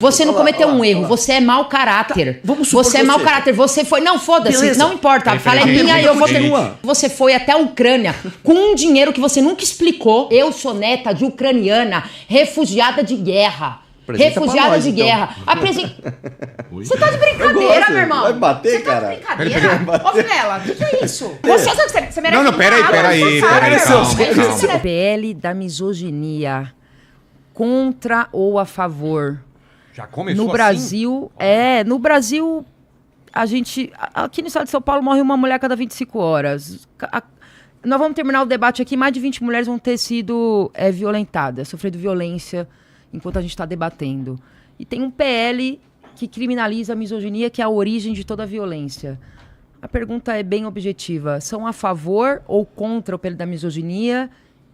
Você não cometeu um erro, você é mau caráter. Vamos supor você é mau caráter, você foi... Não, foda-se, não importa. A falha é minha e eu vou ter... Você foi até a Ucrânia com um dinheiro que você nunca explicou. Eu sou neta de ucraniana, refugiada de guerra. Refugiada nós, de guerra. Você tá de brincadeira, meu irmão. Vai bater, cara. Você tá de brincadeira? Ô, Vilela, o que é isso? Você merece... Não, peraí. PL da misoginia. Contra ou a favor? Já começou no Brasil, assim? No Brasil, a gente... Aqui no estado de São Paulo morre uma mulher a cada 25 horas. Nós vamos terminar o debate aqui, mais de 20 mulheres vão ter sido violentadas, sofrendo violência enquanto a gente está debatendo. E tem um PL que criminaliza a misoginia, que é a origem de toda a violência. A pergunta é bem objetiva. São a favor ou contra o PL da misoginia?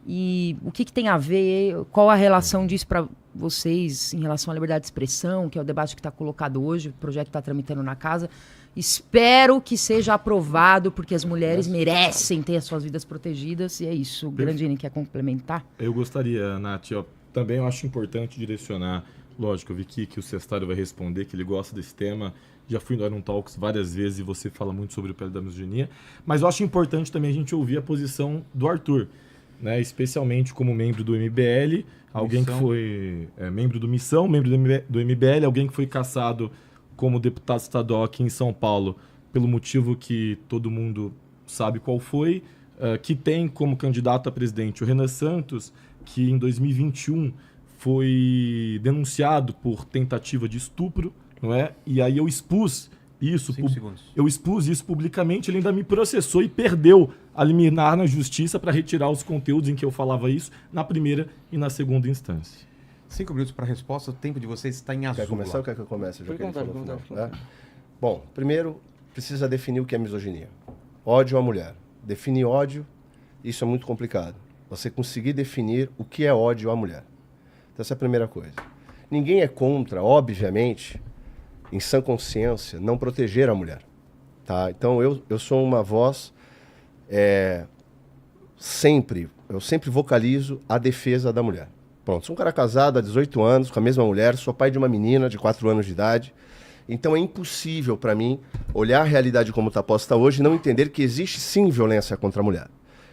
E o que tem a ver? Qual a relação disso para vocês em relação à liberdade de expressão, que é o debate que está colocado hoje, o projeto está tramitando na casa? Espero que seja aprovado, porque as mulheres merecem ter as suas vidas protegidas. E é isso. O Grandini quer complementar? Eu gostaria, Nath, também eu acho importante direcionar, lógico, eu vi que o Cestário vai responder, que ele gosta desse tema. Já fui no Iron Talks várias vezes e você fala muito sobre o PL da misoginia. Mas eu acho importante também a gente ouvir a posição do Arthur. Né, especialmente como membro do MBL, alguém que foi membro do Missão, membro do MBL, alguém que foi cassado como deputado estadual aqui em São Paulo, pelo motivo que todo mundo sabe qual foi, que tem como candidato a presidente o Renan Santos, que em 2021 foi denunciado por tentativa de estupro, não é? E aí eu expus isso publicamente, ele ainda me processou e perdeu a liminar na justiça para retirar os conteúdos em que eu falava isso na primeira e na segunda instância. 5 minutos para a resposta, o tempo de vocês está em azul. Quer começar ou quer que eu comece? Bom, primeiro precisa definir o que é misoginia. Ódio à mulher. Definir ódio, isso é muito complicado. Você conseguir definir o que é ódio à mulher. Então essa é a primeira coisa. Ninguém é contra, obviamente, em sã consciência, não proteger a mulher. Tá? Então eu sou uma voz, eu sempre vocalizo a defesa da mulher. Pronto, sou um cara casado há 18 anos com a mesma mulher, sou pai de uma menina de 4 anos de idade, então é impossível para mim olhar a realidade como está posta hoje e não entender que existe sim violência contra a mulher.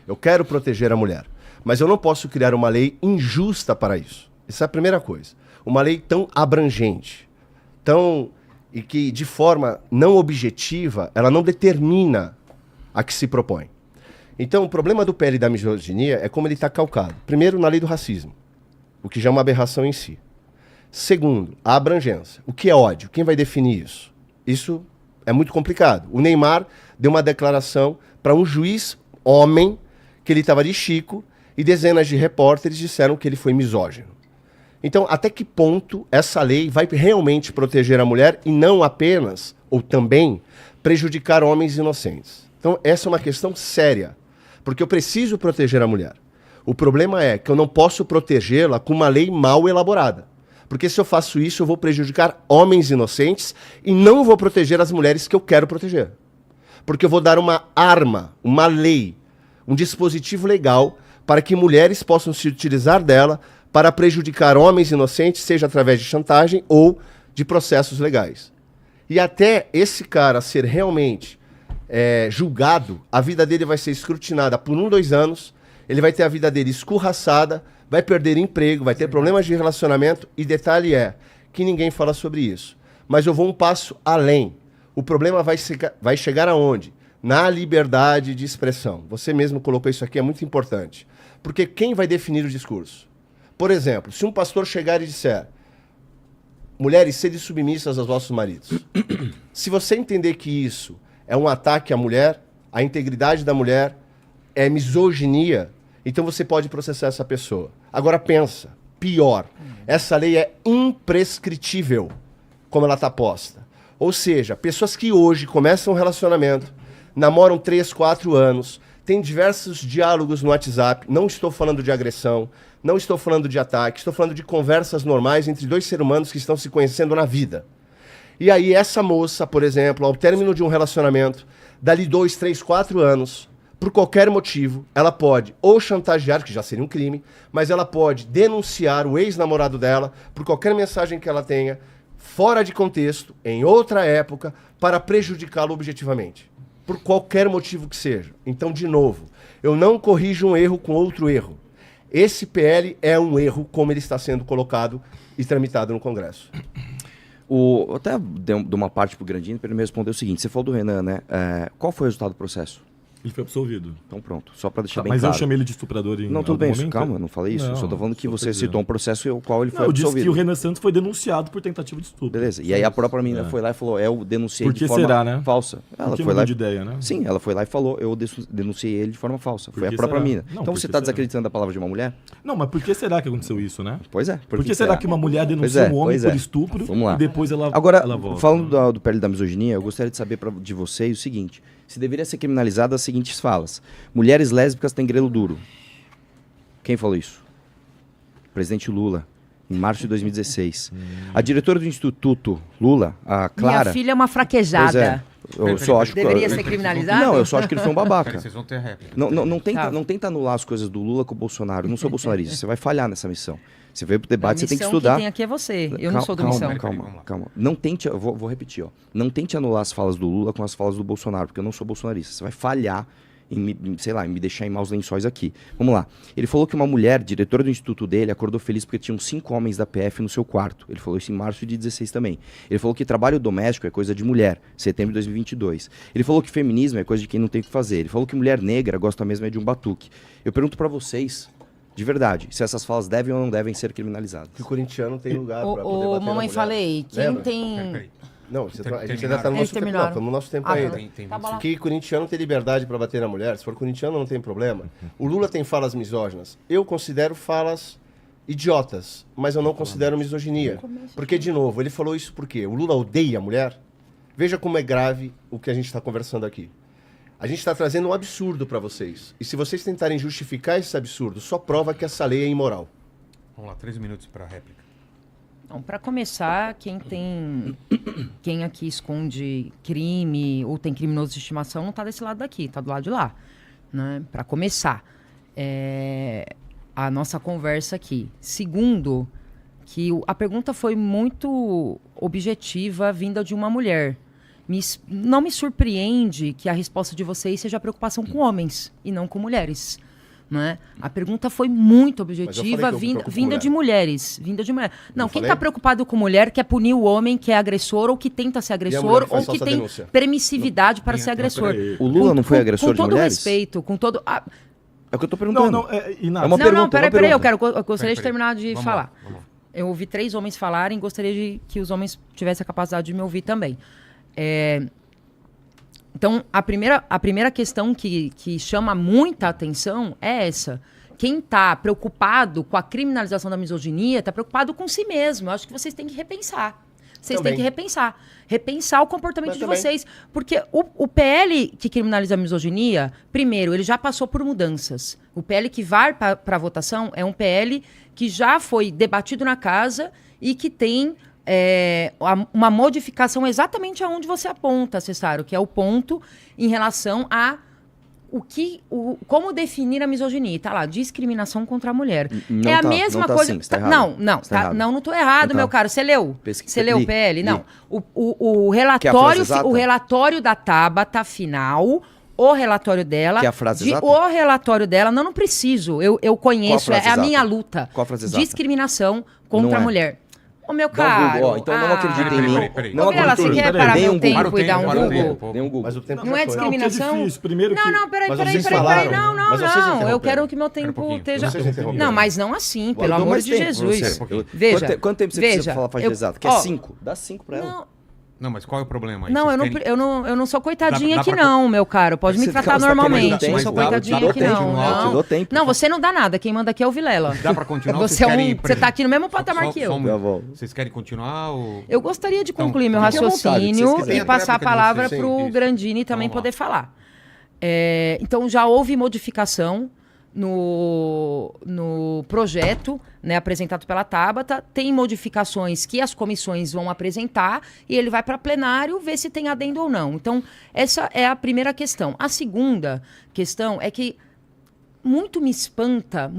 Eu quero proteger a mulher, mas eu não posso criar uma lei injusta para isso. Essa é a primeira coisa. Uma lei tão abrangente, e que de forma não objetiva, ela não determina a que se propõe. Então, o problema do PL da misoginia é como ele está calcado. Primeiro, na lei do racismo, o que já é uma aberração em si. Segundo, a abrangência. O que é ódio? Quem vai definir isso? Isso é muito complicado. O Neymar deu uma declaração para um juiz homem que ele estava de Chico e dezenas de repórteres disseram que ele foi misógino. Então, até que ponto essa lei vai realmente proteger a mulher e não apenas, ou também, prejudicar homens inocentes? Então, essa é uma questão séria, porque eu preciso proteger a mulher. O problema é que eu não posso protegê-la com uma lei mal elaborada. Porque se eu faço isso, eu vou prejudicar homens inocentes e não vou proteger as mulheres que eu quero proteger. Porque eu vou dar uma arma, uma lei, um dispositivo legal para que mulheres possam se utilizar dela para prejudicar homens inocentes, seja através de chantagem ou de processos legais. E até esse cara ser realmente julgado, a vida dele vai ser escrutinada por 1, 2 anos, ele vai ter a vida dele escorraçada, vai perder emprego, vai ter problemas de relacionamento, e detalhe é que ninguém fala sobre isso. Mas eu vou um passo além. O problema vai chegar aonde? Na liberdade de expressão. Você mesmo colocou isso aqui, é muito importante. Porque quem vai definir o discurso? Por exemplo, se um pastor chegar e disser: mulheres, sede submissas aos vossos maridos. Se você entender que isso é um ataque à mulher, à integridade da mulher, é misoginia, então você pode processar essa pessoa. Agora pensa, pior, essa lei é imprescritível, como ela está posta. Ou seja, pessoas que hoje começam um relacionamento, namoram 3, 4 anos, têm diversos diálogos no WhatsApp, não estou falando de agressão, não estou falando de ataque, estou falando de conversas normais entre 2 seres humanos que estão se conhecendo na vida. E aí essa moça, por exemplo, ao término de um relacionamento, dali 2, 3, 4 anos, por qualquer motivo, ela pode ou chantagear, que já seria um crime, mas ela pode denunciar o ex-namorado dela por qualquer mensagem que ela tenha, fora de contexto, em outra época, para prejudicá-lo objetivamente. Por qualquer motivo que seja. Então, de novo, eu não corrijo um erro com outro erro. Esse PL é um erro como ele está sendo colocado e tramitado no Congresso. Eu até dei uma parte pro Grandini para ele me responder o seguinte. Você falou do Renan, né? Qual foi o resultado do processo? Ele foi absolvido. Então pronto, só para deixar bem Mas claro. eu chamei ele de estuprador em Não, tudo algum bem, momento? calma, eu não falei isso. Não, Eu só tô falando que só você tô dizendo. citou um processo em qual ele foi Não, eu disse absolvido. que o Renan Santos foi denunciado por tentativa de estupro. Beleza. E aí a própria menina foi lá e falou, eu denunciei Por de que forma será, né? falsa. Ela Por que foi lá mudou de ideia, né? Sim, ela foi lá e falou, eu denunciei ele de forma falsa. Foi a que própria será? menina. Não, Então por você que está será? desacreditando a palavra de uma mulher? Não, mas por que será que aconteceu isso, né? Pois é. Por que será que uma mulher Pois denuncia é, um homem pois é. por estupro Vamos lá. e depois ela Agora, volta? falando do PL da misoginia, eu gostaria de saber de vocês o seguinte. Se deveria ser criminalizada as seguintes falas. Mulheres lésbicas têm grelo duro. Quem falou isso? Presidente Lula, em março de 2016. A diretora do Instituto Lula, a Clara... Minha filha é uma fraquejada. Pois é. Eu só acho que... Deveria ser criminalizado? Não, eu só acho que ele foi um babaca. Peraí, vocês vão ter réplica. Não tenta anular as coisas do Lula com o Bolsonaro. Eu não sou bolsonarista. Você vai falhar nessa missão. Você veio pro debate, você tem que estudar. Quem tem aqui é você. Eu não sou da missão. Calma. Não tente, vou repetir, ó. Não tente anular as falas do Lula com as falas do Bolsonaro, porque eu não sou bolsonarista. Você vai falhar em me deixar em maus lençóis aqui. Vamos lá. Ele falou que uma mulher, diretora do instituto dele, acordou feliz porque tinham 5 homens da PF no seu quarto. Ele falou isso em março de 16 também. Ele falou que trabalho doméstico é coisa de mulher, setembro de 2022. Ele falou que feminismo é coisa de quem não tem o que fazer. Ele falou que mulher negra gosta mesmo é de um batuque. Eu pergunto pra vocês, de verdade, se essas falas devem ou não devem ser criminalizadas. Que o corintiano tem lugar para poder bater Ô, na mamãe, mulher. falei, quem Lembra? tem... Peraí. Não, a gente ainda está no Eles nosso tempo. Não, terminaram. estamos no nosso tempo Ah, ainda. Tem Tá bom. Que corintiano tem liberdade para bater na mulher. Se for corintiano, não tem problema. O Lula tem falas misóginas. Eu considero falas idiotas, mas eu não considero misoginia. Porque, de novo, ele falou isso por quê? O Lula odeia a mulher? Veja como é grave o que a gente está conversando aqui. A gente está trazendo um absurdo para vocês. E se vocês tentarem justificar esse absurdo, só prova que essa lei é imoral. Vamos lá, 3 minutos para réplica. Para começar, quem aqui esconde crime ou tem criminoso de estimação não está desse lado daqui, está do lado de lá. Né? Para começar, a nossa conversa aqui. Segundo, que a pergunta foi muito objetiva, vinda de uma mulher. Não me surpreende que a resposta de vocês seja a preocupação com homens e não com mulheres. Né? A pergunta foi muito objetiva, vinda de mulheres. Não, quem está preocupado com mulher quer punir o homem que é agressor ou que tenta ser agressor ou que tem permissividade para ser agressor. O Lula não foi agressor de mulheres? Com todo respeito, com todo... É o que eu estou perguntando. Não, peraí, eu gostaria de terminar de falar. Vamos lá. Eu ouvi 3 homens falarem, gostaria que os homens tivessem a capacidade de me ouvir também. Então, a primeira questão que chama muita atenção é essa. Quem está preocupado com a criminalização da misoginia está preocupado com si mesmo. Eu acho que vocês têm que repensar. Têm que repensar. Repensar o comportamento de vocês. Porque o PL que criminaliza a misoginia, primeiro, ele já passou por mudanças. O PL que vai para a votação é um PL que já foi debatido na casa e que tem... uma modificação exatamente aonde você aponta, Cessaro, que é o ponto em relação a como definir a misoginia. Tá lá, discriminação contra a mulher. Não é a tá, mesma não tá coisa. assim, tá errado. Não tô errado, Não meu tá. caro. Você leu? Você leu o PL? Li. Não. O relatório relatório da Tabata final. O relatório dela. Que é a frase exata? O relatório dela. Não preciso. Eu conheço. Qual a frase É a minha exata? luta. Qual a frase exata? Discriminação contra Não a é. mulher. Ô, meu Dá um caro. Google, ó. Então não acredita em mim. Peraí. Não Ô, Mirella, acredita você em mim. quer parar Dê meu um Google. tempo e dar um para o Google? tempo. Dê um Google. Mas o tempo Não já é foi. discriminação? difícil. Primeiro que... Não, peraí, Mas peraí. vocês falaram. Não, Mas vocês eu interromperam. quero que meu um tempo pouquinho. esteja... Vocês interromperam. Não, mas não assim, pelo Eu dou amor mais de tempo pra você. Jesus. pouquinho. Veja. Quanto tempo você precisa falar a faixa exata? Quer 5? Dá 5 pra ela. Não, mas qual é o problema aí? Não, Vocês eu não, querem- eu não sou coitadinha Dá aqui pra- não, meu caro. Pode me Você tratar tá normalmente. querendo Eu não tempo, sou dá- coitadinha dá aqui tempo, não. te dou tempo. Não, você não dá nada. Quem manda aqui é o Vilela. Dá pra continuar? ou Você vocês é querem você tá aqui no mesmo patamar Só- que só eu. um Tá minuto. bom. Vocês querem continuar ou... Eu gostaria de concluir meu fique à vontade, raciocínio se vocês quiserem. e passar a Tem a réplica de palavra vocês, para o isso. Grandini também Vamos lá. poder falar. Então, já houve modificação no projeto, né, apresentado pela Tabata. Tem modificações que as comissões vão apresentar e ele vai para plenário ver se tem adendo ou não. Então, essa é a primeira questão. A segunda questão é que muito me espanta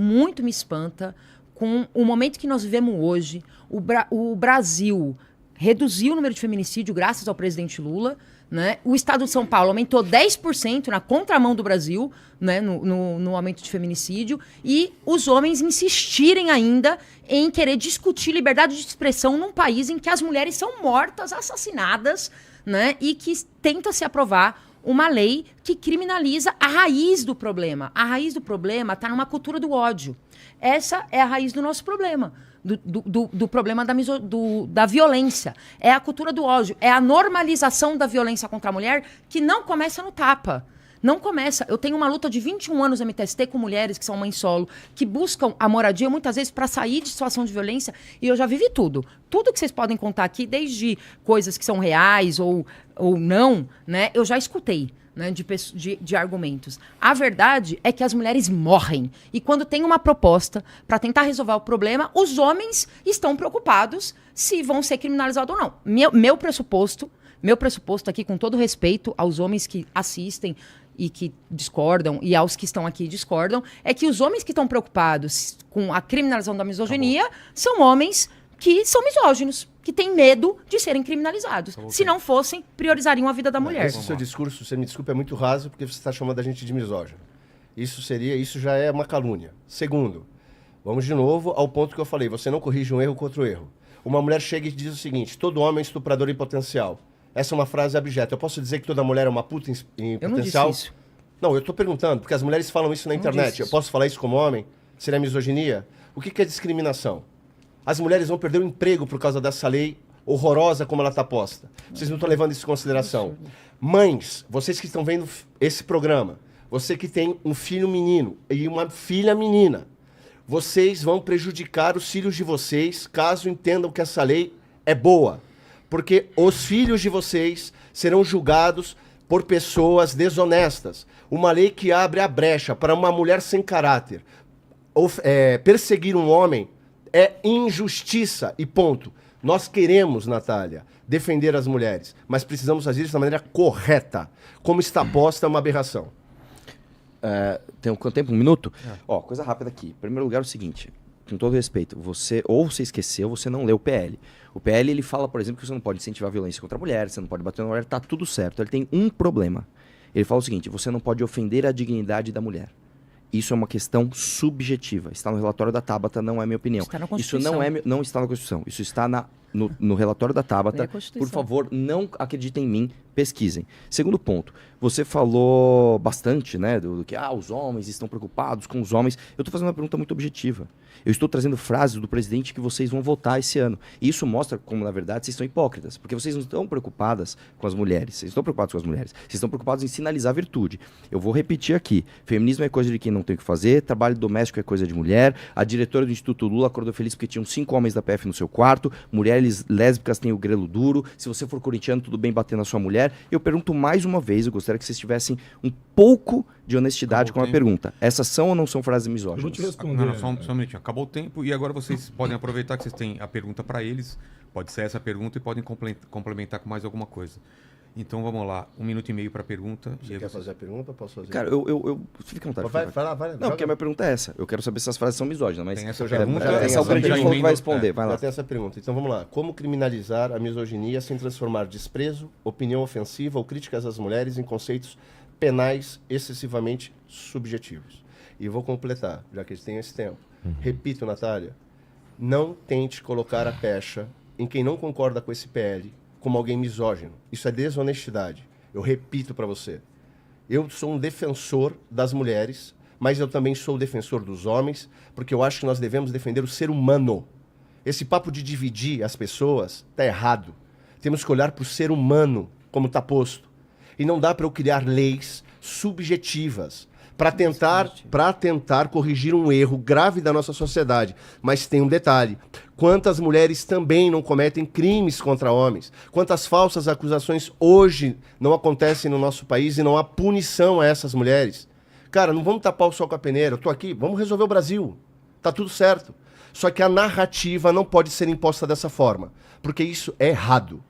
com o momento que nós vivemos hoje, o Brasil reduziu o número de feminicídio graças ao presidente Lula, né? O estado de São Paulo aumentou 10% na contramão do Brasil, né? no aumento de feminicídio, e os homens insistirem ainda em querer discutir liberdade de expressão num país em que as mulheres são mortas, assassinadas, né? E que tenta se aprovar uma lei que criminaliza a raiz do problema. A raiz do problema está numa cultura do ódio. Essa é a raiz do nosso problema. Do problema da violência. É a cultura do ódio. É a normalização da violência contra a mulher que não começa no tapa. Não começa. Eu tenho uma luta de 21 anos MTST com mulheres que são mães solo, que buscam a moradia muitas vezes para sair de situação de violência, e eu já vivi tudo. Tudo que vocês podem contar aqui, desde coisas que são reais ou não, né, eu já escutei. Né, de argumentos. A verdade é que as mulheres morrem. E quando tem uma proposta para tentar resolver o problema, os homens estão preocupados se vão ser criminalizados ou não. Meu pressuposto aqui, com todo respeito aos homens que assistem e que discordam, e aos que estão aqui e discordam, é que os homens que estão preocupados com a criminalização da misoginia são homens que são misóginos, que têm medo de serem criminalizados. Se não fossem, priorizariam a vida da mulher. Esse seu discurso, você me desculpa, é muito raso, porque você está chamando a gente de misógino. Isso já é uma calúnia. Segundo, vamos de novo ao ponto que eu falei, você não corrige um erro com outro erro. Uma mulher chega e diz o seguinte: todo homem é estuprador em potencial. Essa é uma frase abjeta. Eu posso dizer que toda mulher é uma puta em Eu potencial? não disse isso. Não, eu estou perguntando, porque as mulheres falam isso na internet. Eu posso falar isso como homem? Seria misoginia? O que é discriminação? As mulheres vão perder o emprego por causa dessa lei horrorosa como ela está posta. Vocês não estão levando isso em consideração. Mães, vocês que estão vendo esse programa, você que tem um filho menino e uma filha menina, vocês vão prejudicar os filhos de vocês caso entendam que essa lei é boa. Porque os filhos de vocês serão julgados por pessoas desonestas. Uma lei que abre a brecha para uma mulher sem caráter perseguir um homem é injustiça e ponto. Nós queremos, Natália, defender as mulheres, mas precisamos fazer isso da maneira correta. Como está posta, é uma aberração. Tem quanto tempo? Um minuto? Ó, coisa rápida aqui. Em primeiro lugar, é o seguinte, com todo respeito, você esqueceu, você não leu o PL. O PL, ele fala, por exemplo, que você não pode incentivar a violência contra a mulher, você não pode bater na mulher, tá tudo certo. Ele tem um problema. Ele fala o seguinte: você não pode ofender a dignidade da mulher. Isso é uma questão subjetiva. Está no relatório da Tabata, não é minha opinião. Está na Isso Constituição. não está na Constituição. Isso está no relatório da Tabata. Por favor, não acreditem em mim, pesquisem. Segundo ponto, você falou bastante, né, do que os homens estão preocupados com os homens. Eu estou fazendo uma pergunta muito objetiva. Eu estou trazendo frases do presidente que vocês vão votar esse ano. E isso mostra como, na verdade, vocês são hipócritas. Porque vocês não estão preocupadas com as mulheres. Vocês estão preocupados com as mulheres. Vocês estão preocupados em sinalizar virtude. Eu vou repetir aqui. Feminismo é coisa de quem não tem o que fazer. Trabalho doméstico é coisa de mulher. A diretora do Instituto Lula acordou feliz porque tinham 5 homens da PF no seu quarto. Mulheres lésbicas têm o grelo duro. Se você for corintiano, tudo bem bater na sua mulher. Eu pergunto mais uma vez. Eu gostaria que vocês tivessem um pouco de honestidade com a pergunta. Essas são ou não são frases misóginas? Eu vou te responder. Não, só um minutinho. Acabou o tempo e agora vocês podem aproveitar que vocês têm a pergunta para eles. Pode ser essa pergunta e podem complementar com mais alguma coisa. Então vamos lá, 1 minuto e meio para a pergunta. Você quer fazer a pergunta ou posso fazer? Cara, eu fica à vontade. Vai lá. Não, porque a minha pergunta é essa. Eu quero saber se essas frases são misóginas, mas Tem essa pergunta, essa é o grande falou que vai responder. Vai lá. Já tem essa pergunta. Então vamos lá. Como criminalizar a misoginia sem transformar desprezo, opinião ofensiva ou críticas às mulheres em conceitos penais excessivamente subjetivos? E vou completar, já que eles têm esse tempo. Repito, Natália, não tente colocar a pecha em quem não concorda com esse PL como alguém misógino. Isso é desonestidade. Eu repito para você. Eu sou um defensor das mulheres, mas eu também sou defensor dos homens, porque eu acho que nós devemos defender o ser humano. Esse papo de dividir as pessoas está errado. Temos que olhar para o ser humano, como está posto. E não dá para eu criar leis subjetivas para tentar corrigir um erro grave da nossa sociedade. Mas tem um detalhe: quantas mulheres também não cometem crimes contra homens? Quantas falsas acusações hoje não acontecem no nosso país e não há punição a essas mulheres? Cara, não vamos tapar o sol com a peneira. Eu tô aqui, vamos resolver o Brasil. Tá tudo certo. Só que a narrativa não pode ser imposta dessa forma, porque isso é errado.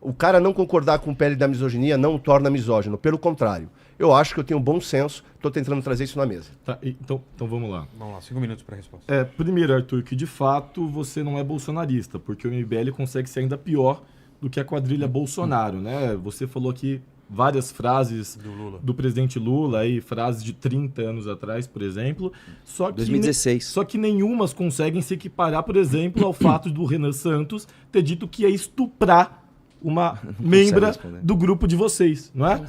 O cara não concordar com o PL da misoginia não o torna misógino. Pelo contrário. Eu acho que eu tenho bom senso, estou tentando trazer isso na mesa. Tá, então vamos lá. Vamos lá, 5 minutos para a resposta. Primeiro, Arthur, que de fato você não é bolsonarista, porque o MBL consegue ser ainda pior do que a quadrilha Bolsonaro, né? Você falou aqui várias frases do presidente Lula, aí, frases de 30 anos atrás, por exemplo. Só que 2016. Só que nenhumas conseguem se equiparar, por exemplo, ao fato do Renan Santos ter dito que ia estuprar uma membra do grupo de vocês, não é?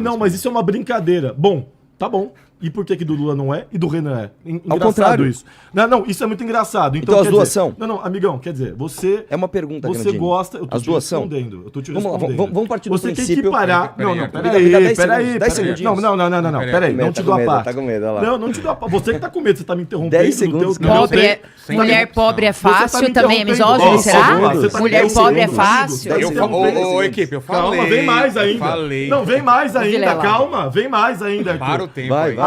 Não, mas isso é uma brincadeira. Bom, tá bom. E por que do Lula não é e do Renan é? Ao contrário. Isso. Não, isso é muito engraçado. Então as duas são? Não, amigão, quer dizer, você... É uma pergunta, Você Grandini. gosta... Eu tô as te duas são? respondendo. Eu tô te Vamos lá, respondendo. vamos partir do você princípio... Você tem que parar... Peraí. 10 segundinhos. Não, não te dou a parte. Tá com medo, olha lá. Não te dou a parte. Você que tá com medo, você tá me interrompendo. 10 segundos. Mulher pobre é fácil, tá também é interrompendo. misógino, será? Tá Mulher pobre é fácil. Ô, equipe, eu falei. Calma, vem mais ainda. Falei. Não, vem mais ainda, Vilela. calma. Vem mais ainda. Para o tempo Vai, aí. vai.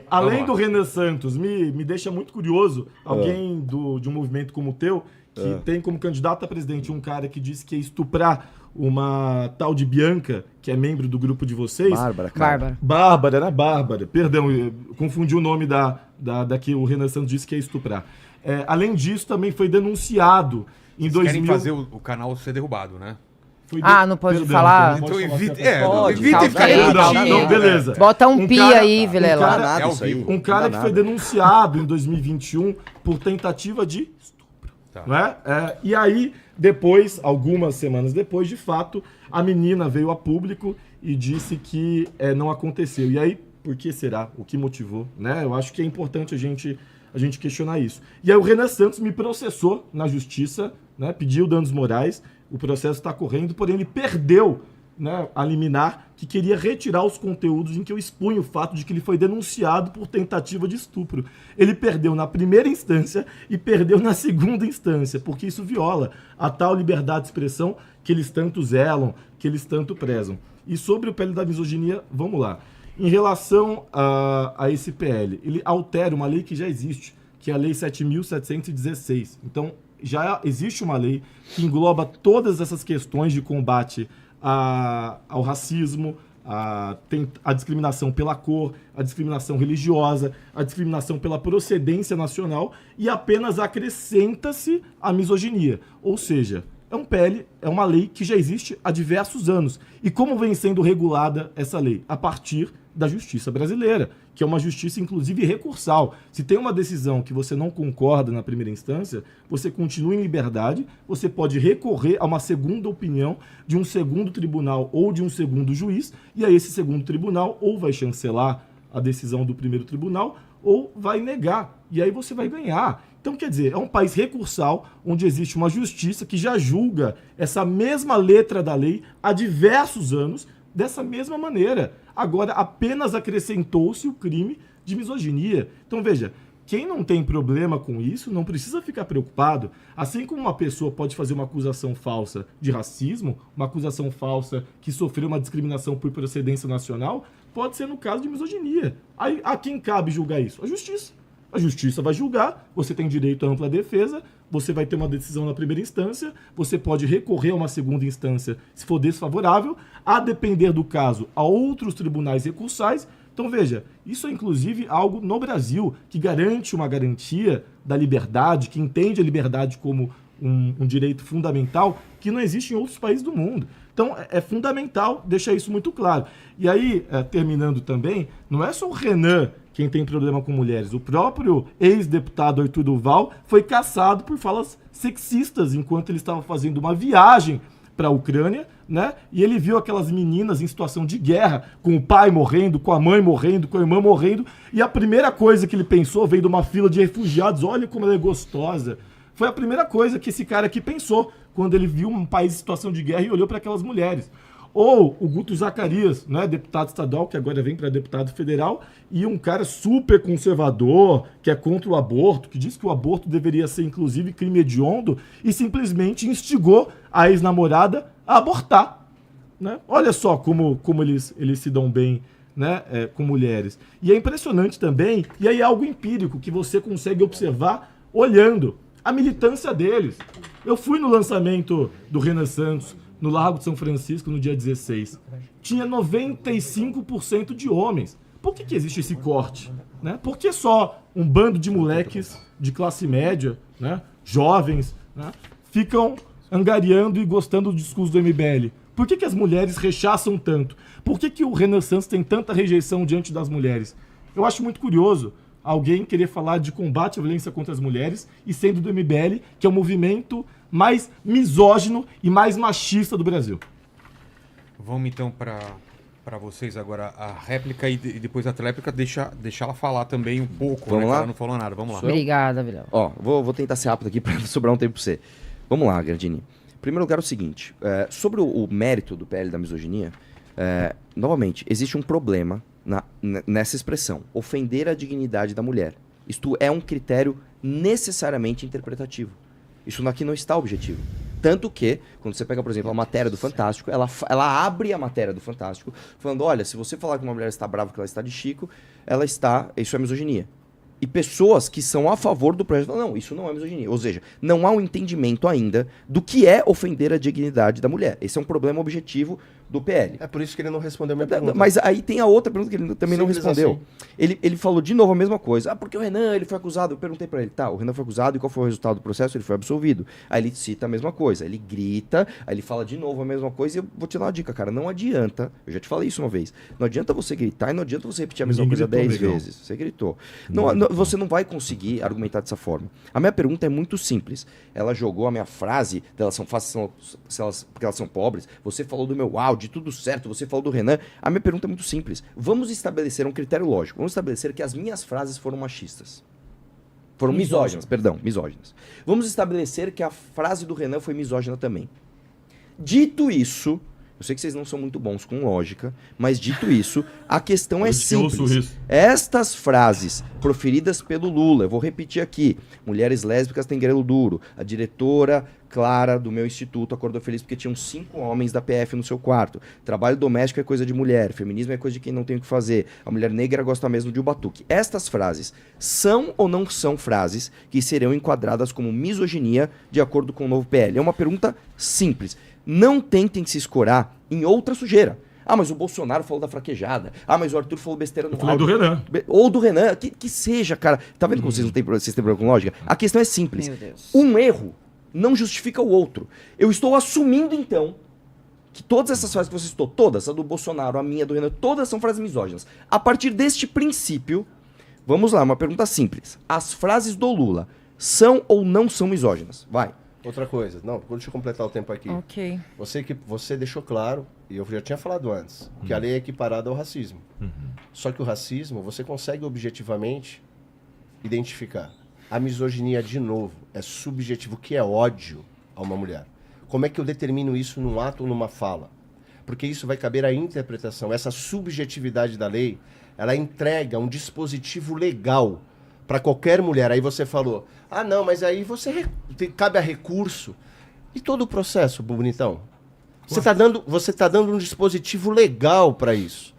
Além do Renan Santos, me deixa muito curioso alguém de um movimento como o teu, que tem como candidato a presidente um cara que disse que ia estuprar uma tal de Bianca, que é membro do grupo de vocês. Bárbara, cara. Bárbara, né? Bárbara. Perdão, eu confundi o nome da que o Renan Santos disse que ia estuprar. Além disso, também foi denunciado em 2000... Querem fazer o canal ser derrubado, né? Não pode falar? Então evite ficar Não, beleza. Bota um pi aí, Vilela. Um cara que foi denunciado em 2021 por tentativa de estupro. Tá. Não é? E aí, depois, algumas semanas depois, de fato, a menina veio a público e disse que não aconteceu. E aí, por que será? O que motivou? Né? Eu acho que é importante a gente questionar isso. E aí o Renan Santos me processou na justiça, né? Pediu danos morais. O processo está correndo, porém ele perdeu, né, a liminar, que queria retirar os conteúdos em que eu expunho o fato de que ele foi denunciado por tentativa de estupro. Ele perdeu na primeira instância e perdeu na segunda instância, porque isso viola a tal liberdade de expressão que eles tanto zelam, que eles tanto prezam. E sobre o PL da misoginia, vamos lá. Em relação a esse PL, ele altera uma lei que já existe, que é a Lei 7.716. Então, já existe uma lei que engloba todas essas questões de combate ao racismo, a discriminação pela cor, a discriminação religiosa, a discriminação pela procedência nacional e apenas acrescenta-se a misoginia. Ou seja, é um PL, é uma lei que já existe há diversos anos. E como vem sendo regulada essa lei? A partir da justiça brasileira, que é uma justiça, inclusive, recursal. Se tem uma decisão que você não concorda na primeira instância, você continua em liberdade, você pode recorrer a uma segunda opinião de um segundo tribunal ou de um segundo juiz, e aí esse segundo tribunal ou vai chancelar a decisão do primeiro tribunal ou vai negar, e aí você vai ganhar. Então, quer dizer, é um país recursal, onde existe uma justiça que já julga essa mesma letra da lei há diversos anos, dessa mesma maneira. Agora, apenas acrescentou-se o crime de misoginia. Então, veja, quem não tem problema com isso não precisa ficar preocupado. Assim como uma pessoa pode fazer uma acusação falsa de racismo, uma acusação falsa que sofreu uma discriminação por procedência nacional, pode ser no caso de misoginia. Aí, a quem cabe julgar isso? A justiça. A justiça vai julgar, você tem direito à ampla defesa, você vai ter uma decisão na primeira instância, você pode recorrer a uma segunda instância se for desfavorável, a depender do caso, a outros tribunais recursais. Então, veja, isso é inclusive algo no Brasil que garante uma garantia da liberdade, que entende a liberdade como um direito fundamental que não existe em outros países do mundo. Então, é fundamental deixar isso muito claro. E aí, terminando também, não é só o Renan quem tem problema com mulheres. O próprio ex-deputado Arthur Duval foi cassado por falas sexistas enquanto ele estava fazendo uma viagem para a Ucrânia, né? E ele viu aquelas meninas em situação de guerra, com o pai morrendo, com a mãe morrendo, com a irmã morrendo, e a primeira coisa que ele pensou, veio de uma fila de refugiados, olha como ela é gostosa. Foi a primeira coisa que esse cara aqui pensou, quando ele viu um país em situação de guerra e olhou para aquelas mulheres. Ou o Guto Zacarias, né, deputado estadual, que agora vem para deputado federal, e um cara super conservador, que é contra o aborto, que diz que o aborto deveria ser, inclusive, crime hediondo, e simplesmente instigou a ex-namorada a abortar. Né? Olha só como eles se dão bem, né, com mulheres. E é impressionante também, e aí é algo empírico, que você consegue observar olhando a militância deles. Eu fui no lançamento do Renan Santos, no Largo de São Francisco, no dia 16. Tinha 95% de homens. Por que existe esse corte? Né? Por que só um bando de moleques de classe média, né, jovens, né, ficam angariando e gostando do discurso do MBL? Por que as mulheres rechaçam tanto? Por que o Renan Santos tem tanta rejeição diante das mulheres? Eu acho muito curioso alguém querer falar de combate à violência contra as mulheres e sendo do MBL, que é o movimento mais misógino e mais machista do Brasil. Vamos então para vocês agora a réplica e depois a tréplica, deixa ela falar também um pouco, Vamos né, lá? que ela não falou nada. Vamos lá. Obrigada, Vilela. Ó, vou tentar ser rápido aqui para sobrar um tempo pra você. Vamos lá, Gardini. Em primeiro lugar, é o seguinte. Sobre o mérito do PL da misoginia, novamente, existe um problema nessa expressão. Ofender a dignidade da mulher. Isto é um critério necessariamente interpretativo. Isso aqui não está objetivo. Tanto que, quando você pega, por exemplo, a matéria do Fantástico, ela abre a matéria do Fantástico falando, olha, se você falar que uma mulher está brava, que ela está de Chico, isso é misoginia. E pessoas que são a favor do projeto falam, não, isso não é misoginia. Ou seja, não há um entendimento ainda do que é ofender a dignidade da mulher. Esse é um problema objetivo do PL. É por isso que ele não respondeu a minha pergunta. Mas aí tem a outra pergunta que ele também não respondeu. Assim. Ele falou de novo a mesma coisa. Porque o Renan, ele foi acusado. Eu perguntei pra ele, tá, o Renan foi acusado e qual foi o resultado do processo? Ele foi absolvido. Aí ele cita a mesma coisa. Ele grita, aí ele fala de novo a mesma coisa e eu vou te dar uma dica, cara. Não adianta, eu já te falei isso uma vez, não adianta você gritar e não adianta você repetir a mesma coisa 10 vezes. Você gritou. Você não vai conseguir argumentar dessa forma. A minha pergunta é muito simples. Ela jogou a minha frase, porque elas são pobres, você falou do meu áudio, tudo certo, você falou do Renan. A minha pergunta é muito simples. Vamos estabelecer um critério lógico. Vamos estabelecer que as minhas frases foram machistas. Foram misóginas. Vamos estabelecer que a frase do Renan foi misógina também. Dito isso, eu sei que vocês não são muito bons com lógica, mas dito isso, a questão é simples. Estas frases proferidas pelo Lula, eu vou repetir aqui. Mulheres lésbicas têm grelo duro. A diretora Clara do meu instituto acordou feliz porque tinham 5 homens da PF no seu quarto. Trabalho doméstico é coisa de mulher. Feminismo é coisa de quem não tem o que fazer. A mulher negra gosta mesmo de um batuque. Estas frases são ou não são frases que serão enquadradas como misoginia de acordo com o novo PL? É uma pergunta simples. Não tentem se escorar em outra sujeira. Ah, mas o Bolsonaro falou da fraquejada. Ah, mas o Arthur falou besteira no áudio. Eu falei do Renan. Ou do Renan. Que seja, cara. Tá vendo como vocês têm problema com lógica? A questão é simples. Meu Deus. Um erro não justifica o outro. Eu estou assumindo, então, que todas essas frases que você citou, todas, a do Bolsonaro, a minha, do Renan, todas são frases misóginas. A partir deste princípio, vamos lá, uma pergunta simples. As frases do Lula são ou não são misóginas? Vai. Outra coisa, não, deixa eu completar o tempo aqui. Ok. Você deixou claro, e eu já tinha falado antes, que a lei é equiparada ao racismo. Só que o racismo, você consegue objetivamente identificar. A misoginia, de novo, é subjetivo, que é ódio a uma mulher. Como é que eu determino isso num ato ou numa fala? Porque isso vai caber à interpretação. Essa subjetividade da lei, ela entrega um dispositivo legal para qualquer mulher. Aí você falou, ah não, mas aí cabe a recurso. E todo o processo, bonitão? Você tá dando um dispositivo legal para isso.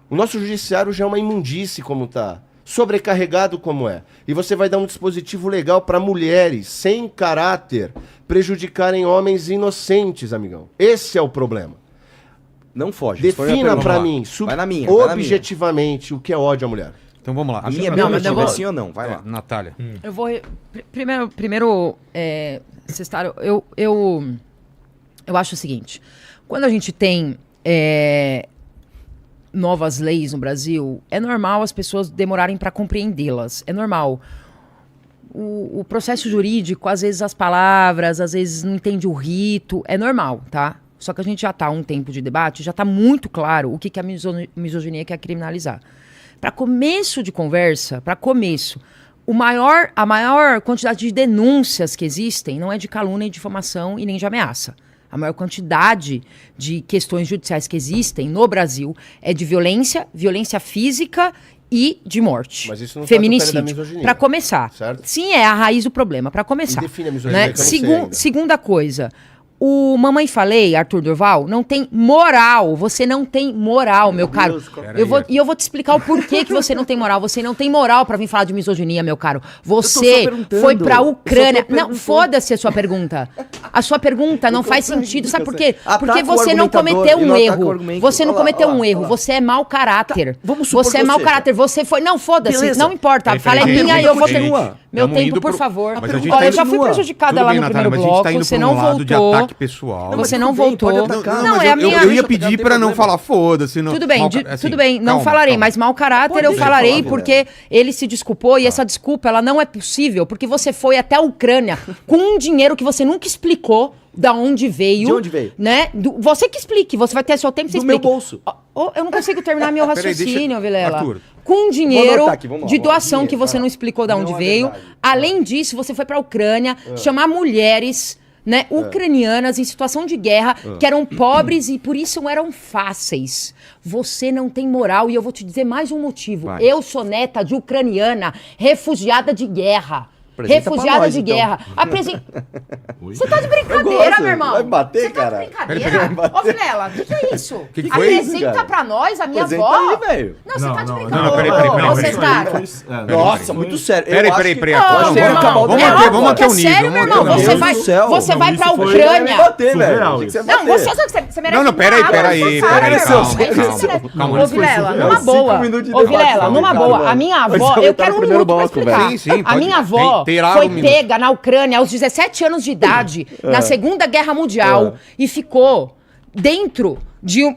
O nosso judiciário já é uma imundície como tá. Sobrecarregado como é. E você vai dar um dispositivo legal para mulheres sem caráter prejudicarem homens inocentes, amigão. Esse é o problema. Não foge. Defina para mim, objetivamente, o que é ódio à mulher. Então vamos lá. A minha é sim ou não? Vai lá. Natália. Eu vou... Primeiro Cestário, eu acho o seguinte. Quando a gente tem novas leis no Brasil, é normal as pessoas demorarem para compreendê-las. É normal. O processo jurídico, às vezes as palavras, às vezes não entende o rito. É normal, tá? Só que a gente já tá há um tempo de debate, já tá muito claro o que a misoginia quer criminalizar. Para começo de conversa, a maior quantidade de denúncias que existem não é de calúnia, difamação e nem de ameaça. A maior quantidade de questões judiciais que existem no Brasil é de violência física e de morte. Mas isso não feminicídio. Para começar. Certo? Sim, é a raiz do problema. Para começar. E define a misoginia, né? que eu não sei ainda. Segunda coisa. O Mamãe Falei, Arthur Durval, não tem moral. Você não tem moral, meu caro. Eu vou te explicar o porquê que você não tem moral. Você não tem moral pra vir falar de misoginia, meu caro. Você foi pra Ucrânia. Não, foda-se a sua pergunta. A sua pergunta não faz sentido. Sabe por quê? Porque você não cometeu um erro. Você não cometeu um erro. Você é mau caráter. Você é mau caráter. Você foi... Não, foda-se. Não importa. A fala é minha e eu vou ter... Meu Tamo tempo, indo por pro- favor. Mas a gente Olha, tá eu já indo- fui prejudicada Tudo lá bem, no Natália, primeiro mas a gente bloco. tá indo Você pra não um lado de voltou. ataque pessoal. Você Não, não tudo bem, pode voltou. atacar. Não, mas é a eu minha... ia pedir pra não falar foda-se. não- Tudo bem, mau tudo assim, bem, não calma, falarei, calma. mas mau caráter Pode eu deixar falarei falar, porque ele se desculpou e essa desculpa ela não é possível, porque você foi até a Ucrânia com um dinheiro que você nunca explicou da onde veio. De onde veio? Né? Você que explique, você vai ter seu tempo, você Do meu explica. bolso. Eu não consigo terminar meu Peraí, raciocínio, deixa- Vilela. Arthur. Com dinheiro anotar aqui, vamos lá, de vamos lá. doação que Dinheiro, você vai não lá. explicou da onde Não é veio. verdade. Além disso, você foi pra Ucrânia chamar mulheres, né, ucranianas em situação de guerra, que eram pobres e por isso eram fáceis. Você não tem moral e eu vou te dizer mais um motivo. Vai. Eu sou neta de ucraniana, refugiada de guerra. Apresenta pra Refugiada nós, de então. guerra. Oi? Você tá de Eu brincadeira, gosto. meu irmão. Vai bater, Você tá cara. de brincadeira? Vai bater. Ô, Vilela, o que é isso? Que foi isso, Apresenta cara? pra nós a minha Apresenta avó. aí, velho. Não, você tá de não, brincadeira. não, peraí, Ô, peraí. Cestar. Nossa, muito sério. Peraí, Eu acho peraí, que- peraí. Ô, Vamos, meu vamos irmão, acabar o vamos é debate. manter, óbvio vamos manter que é o nível. sério, meu irmão. vamos manter o Você nível. vai, Deus do céu. você Não, vai isso pra foi- Vai me Ucrânia. bater, velho. Surreal Achei que você ia Não, bater. você sabe que você merece. Não, peraí, nada, peraí, você peraí, sabe, meu calma, irmão. É isso que calma, você merece. calma. Ô, Isso foi Vilela, surreal. numa 5 boa. minutos de Ô, debate, Vilela, tá numa ligado, boa. mano? A minha Vai avó, ser eu tá quero no um primeiro minuto pra bloco, explicar. velho. Sim, A pode- minha avó terá foi um minuto. pega na Ucrânia aos 17 anos de idade, na Segunda Guerra Mundial, e ficou dentro de um...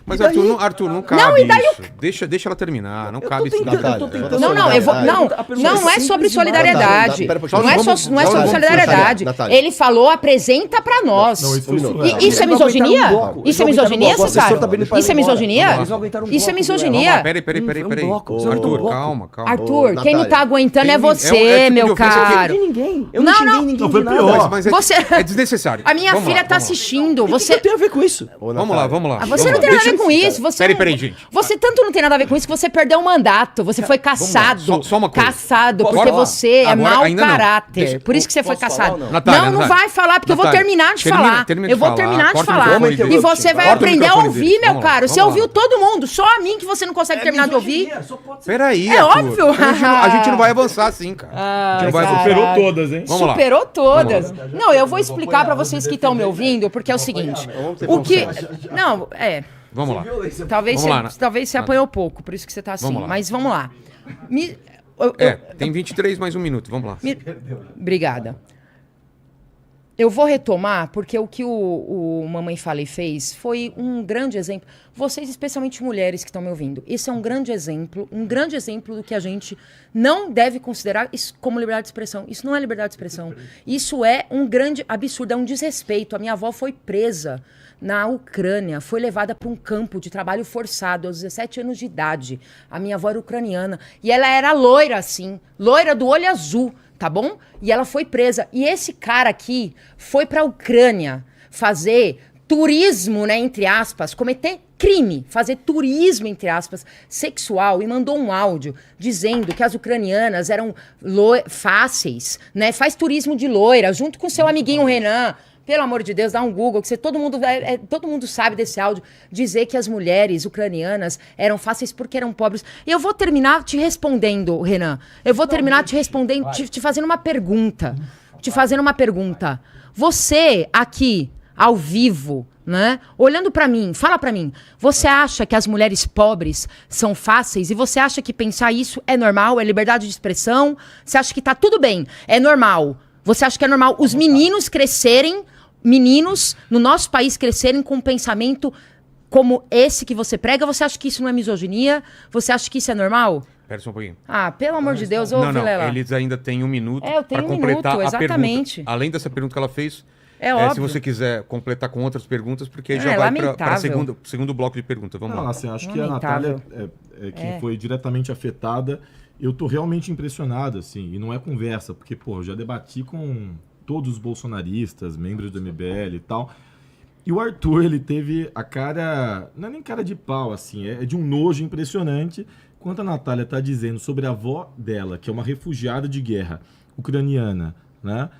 Mas Arthur, não cabe Não, e daí isso. Deixa ela terminar, não cabe isso. tentando- Natália, eu tô tentando- Não, eu vou. Não, A pergunta não é simples sobre demais. solidariedade. Pera um pouquinho. Não é, Vamos- não é sobre vamos- solidariedade. Natália. Ele falou, apresenta pra nós. Não, isso foi minuto. surreal. Isso é Eles não aguentaram misoginia? um bloco. Eles Isso é não aguentaram um misoginia, bloco. O Cesar? assessor tá pedindo pra Isso é ir embora. misoginia? Eles não aguentaram um Isso é bloco, misoginia? velho. Peraí. Foi um bloco, foi um Arthur, bloco. calma. Arthur, Ô, quem não tá Natália, aguentando é tem- você, é tipo de meu ofensa que- Eu caro. não xinguei ninguém. Eu Não, não xinguei não. ninguém Foi de nada. pior. Mas é, Você- é desnecessário. A minha Vamos filha lá, tá vamos lá. assistindo. O que Você. tem a ver com isso? Ô, Vamos lá. Ah, você não tem nada a ver com Deixa isso. Você Peraí, gente. Você tanto não tem nada a ver com isso que você perdeu o mandato. Você foi caçado. Só uma coisa. Caçado, Posso porque falar? você é Agora, mau ainda não. caráter. Deixa- Por isso que você foi posso falar caçado. ou não? Natália, não Natália. vai falar, porque eu vou Natália, terminar de termina- falar. termina Eu de vou falar. terminar de Corta o falar. microfone E dele. você vai Corta o aprender a microfone ouvir, dele. meu Vamos lá, caro. vamos Você lá. ouviu todo mundo, só a mim que você não consegue terminar de ouvir. Peraí, É Arthur. óbvio. A gente não vai avançar assim, cara. A gente não vai cara. avançar. Superou todas, hein? Vamos lá. Superou todas. Não, eu vou explicar pra vocês que estão me ouvindo, porque é o seguinte. O que. Não, Vamos lá. Talvez Vamos lá, você, talvez você apanhou pouco, por isso que você tá assim. Vamos lá. Mas vamos lá. Tem 23 mais um minuto. Vamos lá. Obrigada. Eu vou retomar, porque o que o Mamãe Falei fez foi um grande exemplo. Vocês, especialmente mulheres que estão me ouvindo, isso é um grande exemplo do que a gente não deve considerar isso como liberdade de expressão. Isso não é liberdade de expressão. Isso é um grande absurdo, é um desrespeito. A minha avó foi presa na Ucrânia, foi levada para um campo de trabalho forçado aos 17 anos de idade. A minha avó era ucraniana e ela era loira assim, loira do olho azul. Tá bom? E ela foi presa. E esse cara aqui foi pra Ucrânia fazer turismo, né, entre aspas, cometer crime, fazer turismo, entre aspas, sexual, e mandou um áudio dizendo que as ucranianas eram fáceis, né? Faz turismo de loira, junto com seu amiguinho Renan. Pelo amor de Deus, dá um Google, que todo mundo sabe desse áudio, dizer que as mulheres ucranianas eram fáceis porque eram pobres. E eu vou terminar te respondendo, Renan. Eu vou terminar te respondendo, te fazendo uma pergunta. Te fazendo uma pergunta. Você, aqui, ao vivo, né? Olhando pra mim, fala pra mim. Você acha que as mulheres pobres são fáceis? E você acha que pensar isso é normal? É liberdade de expressão? Você acha que tá tudo bem? É normal? Você acha que é normal os meninos crescerem, meninos no nosso país crescerem com um pensamento como esse que você prega? Você acha que isso não é misoginia? Você acha que isso é normal? Pera só um pouquinho. Ah, pelo amor de Deus, ô Não, Vilela. eles ainda têm um minuto É, eu tenho para um completar minuto, a exatamente. pergunta. Além dessa pergunta que ela fez, É óbvio. se você quiser completar com outras perguntas, porque aí É, já vai para lamentável. segundo bloco de perguntas. Vamos Não, lá. assim, acho que a Lamentável. Natália é quem foi diretamente afetada. Eu tô realmente impressionado, assim, e não é conversa, porque, pô, eu já debati com todos os bolsonaristas, membros do MBL e tal, e o Arthur, ele teve a cara, não é nem cara de pau, assim, é de um nojo impressionante, quanto a Natália tá dizendo sobre a avó dela, que é uma refugiada de guerra ucraniana, né,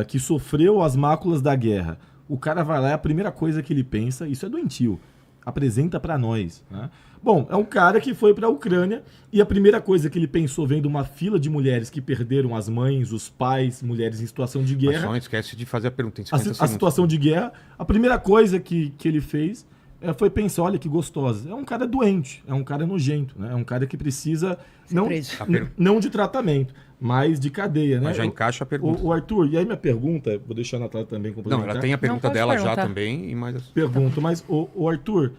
que sofreu as máculas da guerra. O cara vai lá, é a primeira coisa que ele pensa, isso é doentio, apresenta pra nós, né? Bom, é um cara que foi pra Ucrânia e a primeira coisa que ele pensou vendo uma fila de mulheres que perderam as mães, os pais, mulheres em situação de Mas guerra, só não esquece de fazer a pergunta em a 50 segundos. situação de guerra, a primeira coisa que ele fez foi pensar, olha que gostosa. É um cara doente, é um cara nojento, né? É um cara que precisa não de tratamento, mas de cadeia, né? Mas já encaixa a pergunta. O Arthur, e aí minha pergunta, vou deixar a Natália também complementar. Não, ela tem a pergunta pode dela já perguntar. também. Mas... Pergunto, mas o Arthur,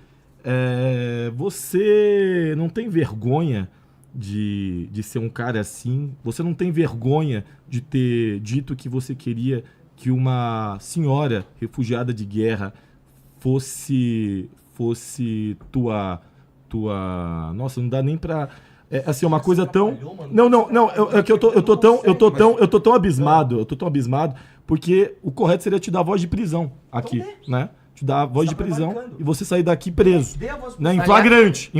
você não tem vergonha de ser um cara assim? Você não tem vergonha de ter dito que você queria que uma senhora refugiada de guerra fosse tua... Nossa, não dá nem pra... assim, uma coisa tão... Não, é que eu tô tão abismado, porque o correto seria te dar voz de prisão aqui, né? Te dar a voz de prisão e você sair daqui preso, né? Em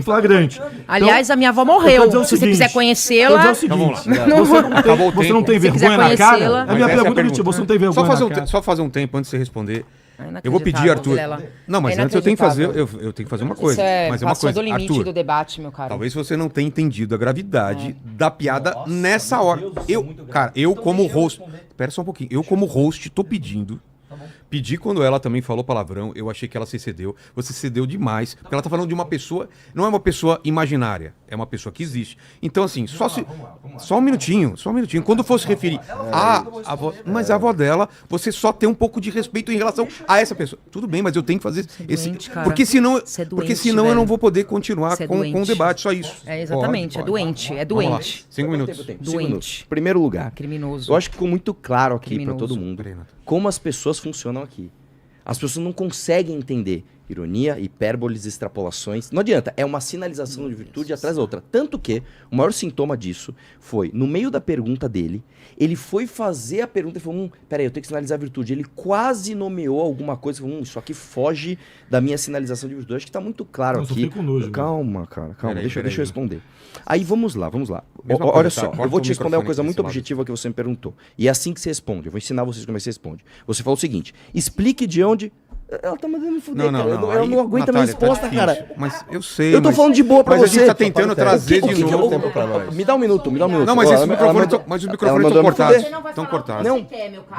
flagrante. Aliás, a minha avó morreu. Se você quiser conhecê-la... Então vamos lá. Não vou- Você não tem Se quiser vergonha na cara? conhecê-la- A minha Mas essa é a pergunta é pergunta. você não tem vergonha na cara? Só fazer um tempo antes de você responder. É Eu vou pedir, Arthur. Vilela. Não, mas É antes eu tenho que fazer, inacreditável. eu tenho que fazer uma coisa. Isso é Mas é uma passou coisa, do limite Arthur. do debate, meu cara. Talvez você não tenha entendido a gravidade da piada nessa hora. Eu como host, espera só um pouquinho. Eu como host tô pedindo. Pedi quando ela também falou palavrão, eu achei que ela se excedeu. Você cedeu demais, porque ela tá falando de uma pessoa, não é uma pessoa imaginária, é uma pessoa que existe. Então assim, só um minutinho. Quando fosse referir a avó, mas a avó dela, você só tem um pouco de respeito em relação a essa pessoa. Tudo bem, mas eu tenho que fazer esse, doente, cara. porque senão Você é porque doente, senão eu não velho. vou poder continuar Você é com o doente. debate, só isso. É, exatamente, Pode. é doente, é Vamos lá. doente. 5 minutos. Tempo. Doente. Minutos. Primeiro lugar, Criminoso. eu acho que ficou muito claro aqui para Criminoso. todo mundo Peraí, Nath. como as pessoas funcionam aqui. As pessoas não conseguem entender ironia, hipérboles, extrapolações. Não adianta, é uma sinalização de virtude atrás da outra. Tanto que o maior sintoma disso foi, no meio da pergunta dele, ele foi fazer a pergunta e falou, peraí, eu tenho que sinalizar a virtude. Ele quase nomeou alguma coisa, falou, isso aqui foge da minha sinalização de virtude. Acho que tá muito claro Não, só aqui. fiquei com nojo, Calma, cara, calma, Peraí, deixa eu peraí. responder. Aí vamos lá. Mesma Olha coisa, só, tá? eu Corta vou o te responder uma microfone coisa desse muito lado. objetiva que você me perguntou. E é assim que você responde. Eu vou ensinar vocês como é que você responde. Você falou o seguinte: explique de onde. Ela tá mandando me fuder, cara. Eu não aguento a minha Natália, tá resposta, difícil. cara. Mas eu sei. Eu tô mas- falando de boa pra mas você. a gente tá tentando trazer O que de que novo. tempo pra nós. Me dá um minuto. Não, mas Ó, esses ela microfones mandou- tão- mas os ela microfones mandou estão me cortados. fuder. Estão cortados. Não,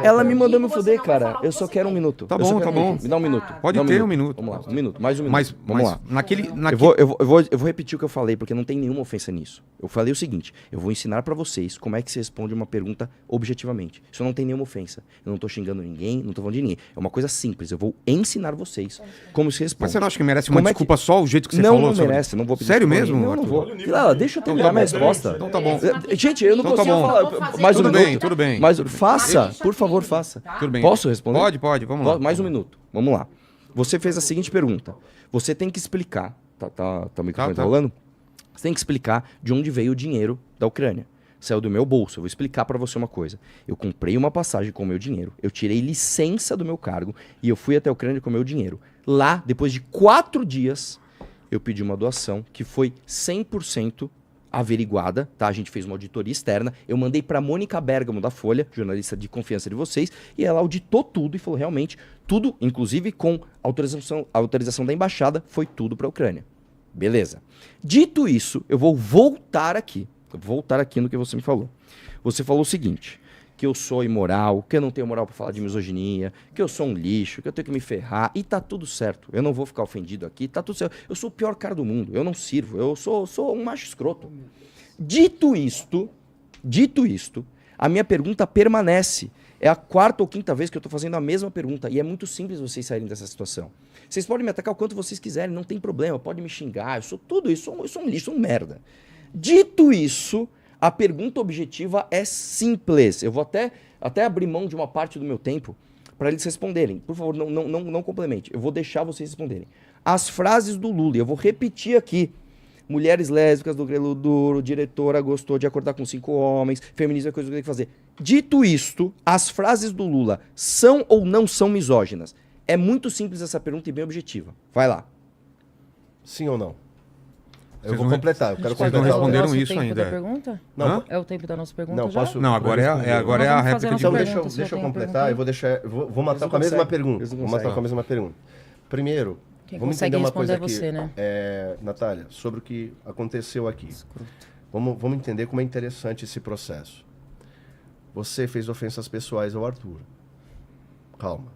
ela me mandou me fuder, cara. Eu só quero um minuto. Tá Eu só bom, quero tá um bom. minuto. Me dá um minuto. Pode Dá ter um minuto. Vamos lá, um minuto. Mais um minuto. Mas Vamos lá. naquele Eu vou repetir o que eu falei, porque não tem nenhuma ofensa nisso. Eu falei o seguinte: eu vou ensinar pra vocês como é que se responde uma pergunta objetivamente. Isso não tem nenhuma ofensa. Eu não tô xingando ninguém, não tô falando de ninguém. É uma coisa simples. Eu vou ensinar vocês como se responde. Mas você não acha que merece uma Como é que- desculpa só o jeito que você não, falou? não sobre- merece, não vou pedir Sério desculpa mesmo, a ninguém. Não, Arthur? não vou. Vilela, deixa eu terminar minha resposta. Então tá bom. Gente, eu não Então tá consigo bom. falar. Mais um Tudo minuto. bem, tudo bem. Mas Tudo bem. faça, por favor, faça. Tudo bem. Posso responder? Pode, vamos lá. Mais um minuto. Vamos lá. Você fez a seguinte pergunta. Você tem que explicar. Tá o microfone Tá. rolando? Você tem que explicar de onde veio o dinheiro da Ucrânia. Saiu do meu bolso. Eu vou explicar pra você uma coisa. Eu comprei uma passagem com o meu dinheiro. Eu tirei licença do meu cargo e eu fui até a Ucrânia com o meu dinheiro. Lá, depois de 4 dias, eu pedi uma doação que foi 100% averiguada, tá? A gente fez uma auditoria externa. Eu mandei pra Mônica Bergamo da Folha, jornalista de confiança de vocês, e ela auditou tudo e falou realmente tudo, inclusive com autorização da embaixada, foi tudo pra Ucrânia. Beleza. Dito isso, eu vou voltar aqui no que você me falou. Você falou o seguinte: que eu sou imoral, que eu não tenho moral pra falar de misoginia, que eu sou um lixo, que eu tenho que me ferrar, e tá tudo certo. Eu não vou ficar ofendido aqui, tá tudo certo. Eu sou o pior cara do mundo, eu não sirvo, eu sou um macho escroto. Dito isto, a minha pergunta permanece. É a 4ª ou 5ª vez que eu tô fazendo a mesma pergunta, e é muito simples vocês saírem dessa situação. Vocês podem me atacar o quanto vocês quiserem, não tem problema, podem me xingar, eu sou tudo isso, eu sou um lixo, sou um merda. Dito isso, a pergunta objetiva é simples. Eu vou até abrir mão de uma parte do meu tempo para eles responderem. Por favor, não complemente. Eu vou deixar vocês responderem. As frases do Lula, eu vou repetir aqui. Mulheres lésbicas do grelo duro, diretora gostou de acordar com 5 homens, feminismo é coisa que tem que fazer. Dito isto, as frases do Lula são ou não são misóginas? É muito simples essa pergunta e bem objetiva. Vai lá. Sim ou não? Eu Vocês vou não- completar. Eu quero Vocês não completar. responderam Nosso isso tempo ainda. Da pergunta? Não, Hã? É o tempo da nossa pergunta Não, já? posso- Não, agora é a Nós réplica vamos fazer a de nossa Então pergunta, deixa se eu eu tenho completar, eu vou matar não com a mesma conseguem, pergunta. eles não Vou matar conseguem. com a mesma pergunta. Primeiro, Quem vamos consegue entender uma responder coisa é aqui. você, né? Natália, sobre o que aconteceu aqui. Vamos entender como é interessante esse processo. Você fez ofensas pessoais ao Arthur. Calma.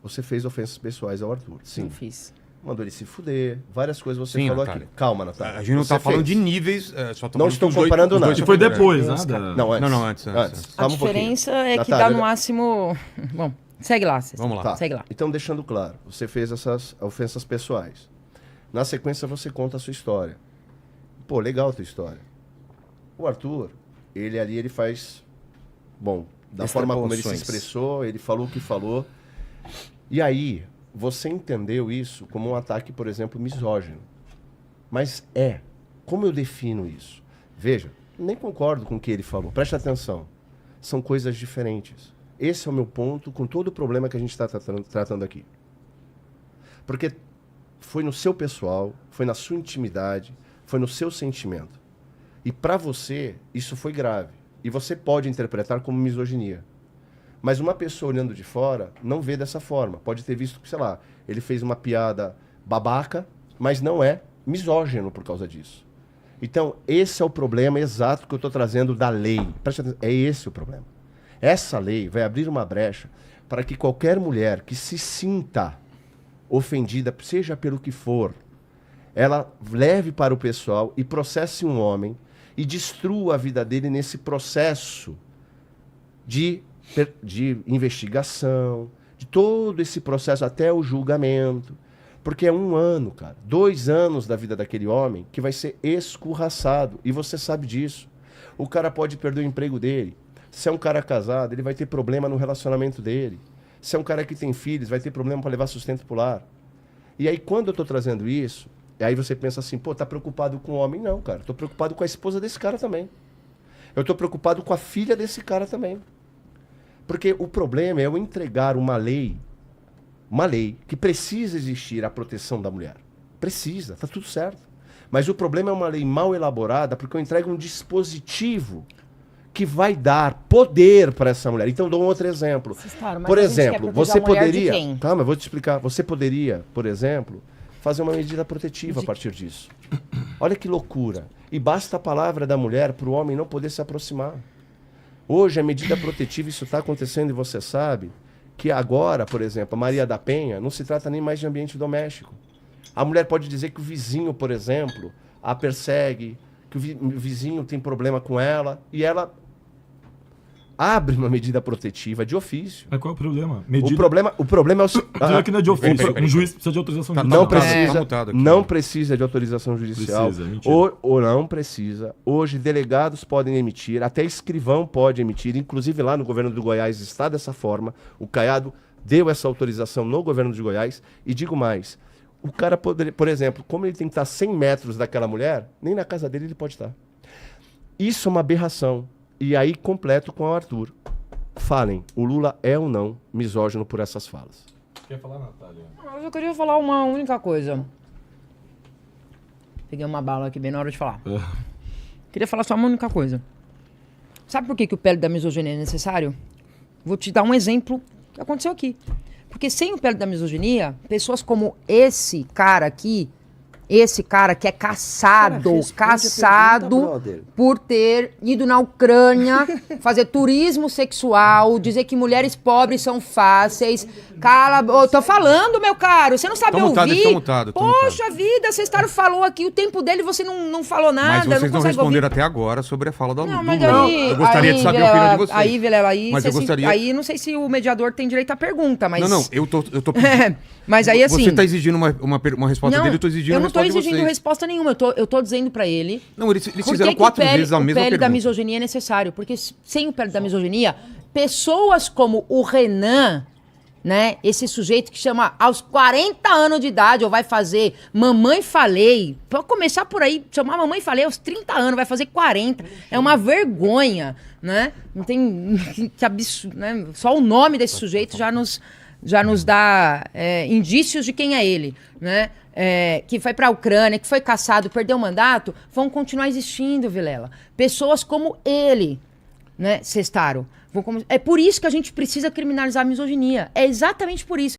Você fez ofensas pessoais ao Arthur. Sim. Não fiz. mandou ele se fuder, várias coisas você Sim, falou Natália. aqui. Calma, Natália. A gente não Você tá falando fez. de níveis, só tô Não falando estou que os dois- comparando os dois nada. Que foi tiveram- depois, Deus, né? cara. da- Não, antes. Não, antes. A Calma um pouquinho. diferença é que Natália, dá no máximo... Bom, segue lá. César. Vamos lá. Tá. Segue lá. Então, deixando claro, você fez essas ofensas pessoais. Na sequência, você conta a sua história. Pô, legal a tua história. O Arthur, ele faz... Bom, da forma como ele se Extrapolações. expressou, ele falou o que falou. E aí, você entendeu isso como um ataque, por exemplo, misógino. Mas como eu defino isso? Veja, nem concordo com o que ele falou. Preste atenção. São coisas diferentes. Esse é o meu ponto com todo o problema que a gente está tratando aqui. Porque foi no seu pessoal, foi na sua intimidade, foi no seu sentimento. E para você, isso foi grave. E você pode interpretar como misoginia. Mas uma pessoa olhando de fora não vê dessa forma. Pode ter visto que, sei lá, ele fez uma piada babaca, mas não é misógino por causa disso. Então, esse é o problema exato que eu estou trazendo da lei. Preste atenção, é esse o problema. Essa lei vai abrir uma brecha para que qualquer mulher que se sinta ofendida, seja pelo que for, ela leve para o pessoal e processe um homem e destrua a vida dele nesse processo de investigação, de todo esse processo até o julgamento. Porque é 1 ano, cara, 2 anos da vida daquele homem que vai ser escorraçado. E você sabe disso. O cara pode perder o emprego dele. Se é um cara casado, ele vai ter problema no relacionamento dele. Se é um cara que tem filhos, vai ter problema para levar sustento pro lar. E aí, quando eu estou trazendo isso, aí você pensa assim, pô, tá preocupado com o homem? Não, cara. Estou preocupado com a esposa desse cara também. Eu estou preocupado com a filha desse cara também. Porque o problema é eu entregar uma lei que precisa existir a proteção da mulher. Precisa, tá tudo certo. Mas o problema é uma lei mal elaborada porque eu entrego um dispositivo que vai dar poder para essa mulher. Então, dou um outro exemplo. César, mas Por a gente quer exemplo, proteger você a mulher de poderia... quem? Calma, eu vou te explicar. Você poderia, por exemplo, fazer uma medida protetiva a partir disso. Olha que loucura. E basta a palavra da mulher para o homem não poder se aproximar. Hoje, a medida protetiva, isso está acontecendo e você sabe que agora, por exemplo, a Maria da Penha não se trata nem mais de ambiente doméstico. A mulher pode dizer que o vizinho, por exemplo, a persegue, que o vizinho tem problema com ela, e ela abre uma medida protetiva de ofício. Mas qual é o problema? O problema é o Dizer que não é de ofício. peraí. Um juiz precisa de autorização Tá, judicial. não precisa, tá mutado aqui, não né? precisa de autorização judicial. Precisa, mentira. Ou não precisa. Hoje, delegados podem emitir, até escrivão pode emitir. Inclusive, lá no governo do Goiás está dessa forma. O Caiado deu essa autorização no governo de Goiás. E digo mais, o cara poderia, por exemplo, como ele tem que estar 100 metros daquela mulher, nem na casa dele ele pode estar. Isso é uma aberração. E aí, completo com o Arthur. Falem, o Lula é ou não misógino por essas falas? Quer falar, Natália? Mas eu queria falar uma única coisa. Peguei uma bala aqui bem na hora de falar. Queria falar só uma única coisa. Sabe por que o pele da misoginia é necessário? Vou te dar um exemplo que aconteceu aqui. Porque sem o pele da misoginia, pessoas como esse cara aqui, esse cara que é caçado por ter ido na Ucrânia fazer turismo sexual, dizer que mulheres pobres são fáceis. Cala, tô falando, meu caro, você não sabe Tô mutado, ouvir? tô mutado. Poxa vida, Cestaro falou aqui, o tempo dele você não falou nada. Mas vocês não consegue responderam ouvir. até agora sobre a fala da Lula. Não, mas aí, Eu gostaria de saber a opinião de vocês. Aí, Vilela, aí, Mas eu você gostaria... aí não sei se o mediador tem direito à pergunta, mas... Não, eu tô mas aí assim... Você tá exigindo uma resposta dele, eu tô exigindo eu uma não tô resposta de exigindo vocês. resposta nenhuma, eu tô dizendo pra ele... Não, eles por fizeram que 4 o pele, vezes a mesma o pele pergunta. da misoginia é necessário, porque sem o pele da misoginia, pessoas como o Renan, né, esse sujeito que chama aos 40 anos de idade, ou vai fazer Mamãe Falei, pra começar por aí, chamar Mamãe Falei aos 30 anos, vai fazer 40, é uma vergonha, né, não tem, que absurdo, né, só o nome desse sujeito já nos dá indícios de quem é ele, né? Que foi para a Ucrânia, que foi caçado, perdeu o mandato, vão continuar existindo, Vilela. Pessoas como ele, né, Cestaro. É por isso que a gente precisa criminalizar a misoginia. É exatamente por isso.